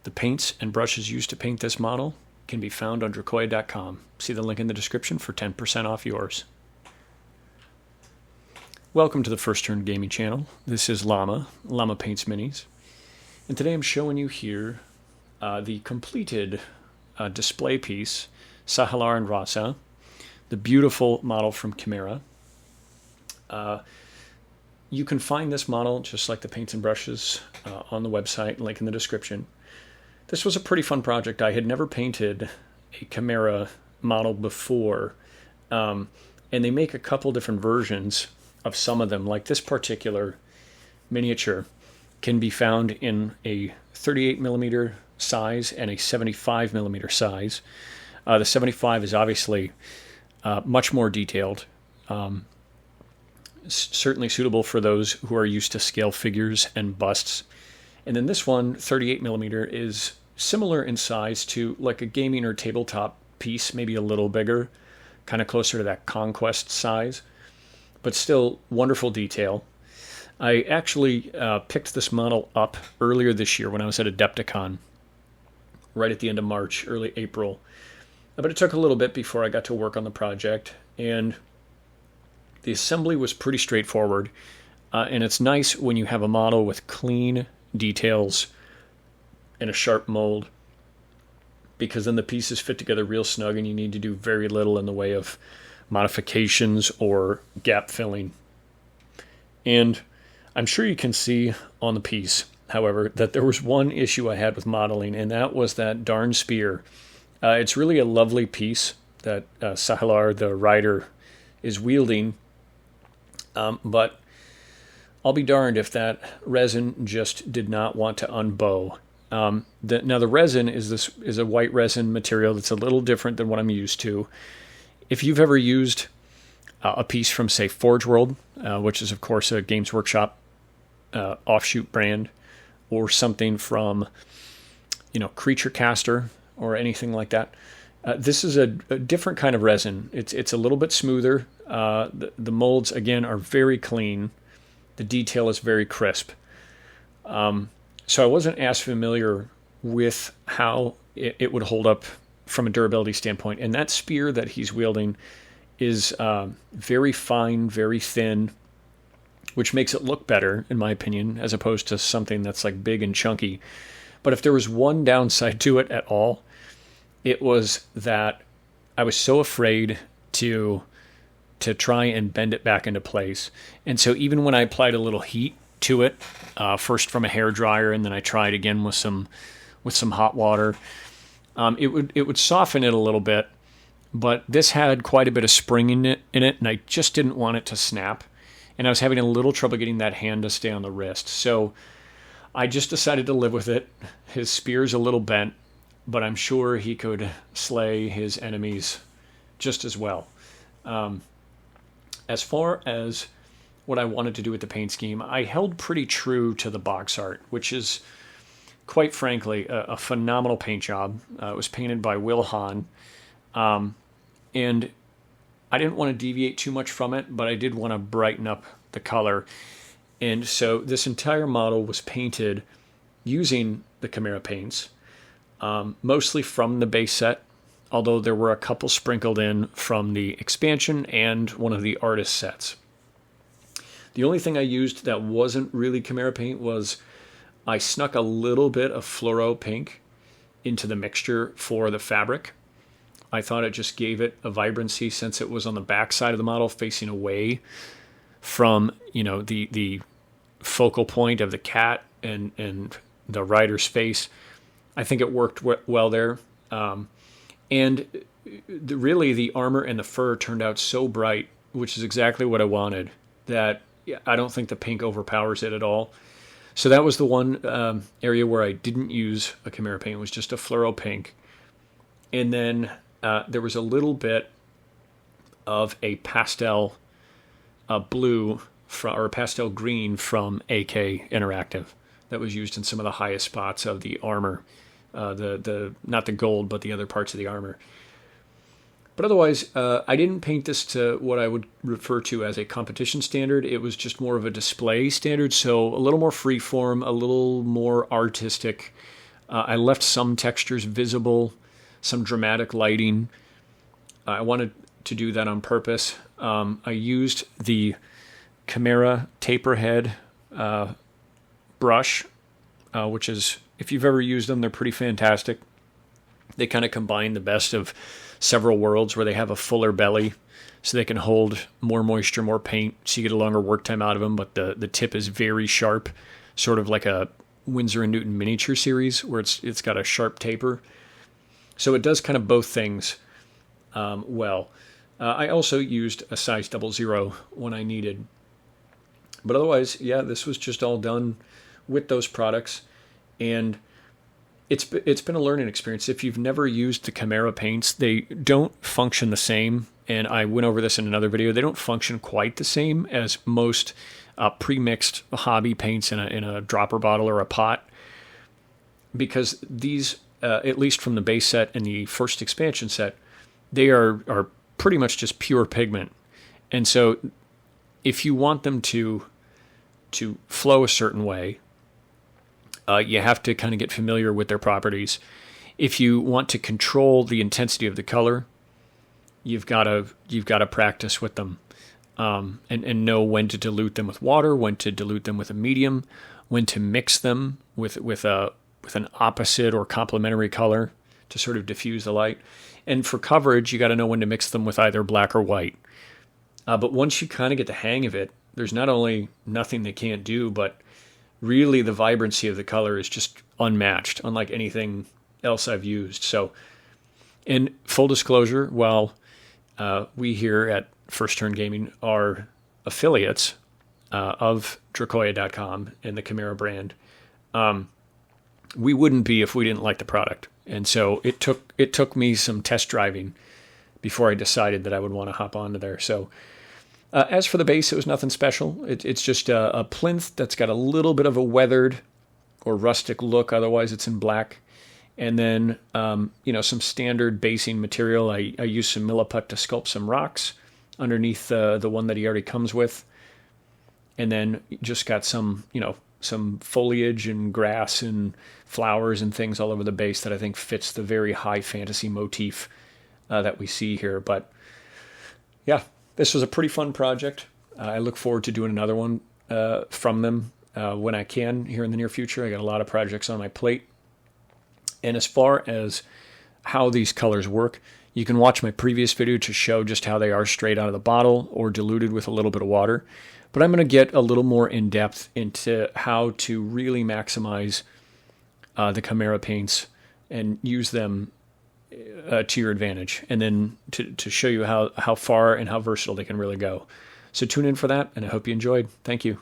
The paints and brushes used to paint this model can be found on dracoya.com. See the link in the description for 10% off yours. Welcome to the First Turn Gaming channel. This is Llama Paints Minis. And today I'm showing you here the completed display piece, Sahalar and Razha, the beautiful model from Kimera. You can find this model, just like the paints and brushes, on the website, link in the description. This was a pretty fun project. I had never painted a Kimera model before, and they make a couple different versions of some of them. Like this particular miniature can be found in a 38mm size and a 75mm size. The 75 is obviously much more detailed, certainly suitable for those who are used to scale figures and busts. And then this one, 38mm, is similar in size to like a gaming or tabletop piece, maybe a little bigger, kind of closer to that Conquest size, but still wonderful detail. I actually picked this model up earlier this year when I was at Adepticon, right at the end of March, early April. But it took a little bit before I got to work on the project, and the assembly was pretty straightforward. And it's nice when you have a model with clean details and a sharp mold, because then the pieces fit together real snug and you need to do very little in the way of modifications or gap filling. And I'm sure you can see on the piece, however, that there was one issue I had with modeling, and that was that darn spear. It's really a lovely piece that Sahalar, the rider, is wielding, but I'll be darned if that resin just did not want to unbow. Now the resin is a white resin material that's a little different than what I'm used to. If you've ever used a piece from, say, Forge World, which is of course a Games Workshop offshoot brand, or something from, Creature Caster or anything like that, this is a different kind of resin. It's a little bit smoother. The molds, again, are very clean. The detail is very crisp. So I wasn't as familiar with how it would hold up from a durability standpoint. And that spear that he's wielding is very fine, very thin, which makes it look better, in my opinion, as opposed to something that's like big and chunky. But if there was one downside to it at all, it was that I was so afraid to try and bend it back into place. And so even when I applied a little heat to it, first from a hairdryer, and then I tried again with some hot water, it would soften it a little bit. But this had quite a bit of spring in it, and I just didn't want it to snap. And I was having a little trouble getting that hand to stay on the wrist. So I just decided to live with it. His spear's a little bent, but I'm sure he could slay his enemies just as well. As far as what I wanted to do with the paint scheme, I held pretty true to the box art, which is, quite frankly, a phenomenal paint job. It was painted by Will Hahn, and I didn't want to deviate too much from it, but I did want to brighten up the color. And so this entire model was painted using the Kimera paints, mostly from the base set, although there were a couple sprinkled in from the expansion and one of the artist sets. The only thing I used that wasn't really Kimera paint was I snuck a little bit of fluoro pink into the mixture for the fabric. I thought it just gave it a vibrancy, since it was on the back side of the model facing away from, the focal point of the cat and the rider's face. I think it worked well there. And really the armor and the fur turned out so bright, which is exactly what I wanted, that I don't think the pink overpowers it at all. So that was the one area where I didn't use a Kimera paint. It was just a fluoro pink. And then there was a little bit of a pastel blue or a pastel green from AK Interactive that was used in some of the highest spots of the armor. Not the gold, but the other parts of the armor. But otherwise, I didn't paint this to what I would refer to as a competition standard. It was just more of a display standard, so a little more freeform, a little more artistic. I left some textures visible, some dramatic lighting. I wanted to do that on purpose. I used the Kimera taperhead brush, which is, if you've ever used them, they're pretty fantastic. They kind of combine the best of several worlds, where they have a fuller belly so they can hold more moisture, more paint, so you get a longer work time out of them, but the tip is very sharp, sort of like a Winsor & Newton miniature series, where it's got a sharp taper. So it does kind of both things well. I also used a size 00 when I needed. But otherwise, yeah, this was just all done with those products. And it's been a learning experience. If you've never used the Kimera paints, they don't function the same. And I went over this in another video. They don't function quite the same as most pre-mixed hobby paints in a dropper bottle or a pot, because these, at least from the base set and the first expansion set, they are pretty much just pure pigment. And so if you want them to flow a certain way, you have to kind of get familiar with their properties. If you want to control the intensity of the color, you've got to practice with them, and know when to dilute them with water, when to dilute them with a medium, when to mix them with an opposite or complementary color to sort of diffuse the light. And for coverage, you got to know when to mix them with either black or white. But once you kind of get the hang of it, there's not only nothing they can't do, but really the vibrancy of the color is just unmatched, unlike anything else I've used. So, in full disclosure, while we here at First Turn Gaming are affiliates of Dracoya.com and the Kimera brand, we wouldn't be if we didn't like the product. And so it took me some test driving before I decided that I would want to hop onto there. So as for the base, it was nothing special. It's just a plinth that's got a little bit of a weathered or rustic look. Otherwise, it's in black. And then, some standard basing material. I used some milliput to sculpt some rocks underneath the one that he already comes with. And then just got some foliage and grass and flowers and things all over the base that I think fits the very high fantasy motif that we see here. But yeah, this was a pretty fun project. I look forward to doing another one from them when I can here in the near future. I got a lot of projects on my plate. And as far as how these colors work, you can watch my previous video to show just how they are straight out of the bottle or diluted with a little bit of water. But I'm going to get a little more in depth into how to really maximize the Kimera paints and use them to your advantage, and then to show you how far and how versatile they can really go. So tune in for that, and I hope you enjoyed. Thank you.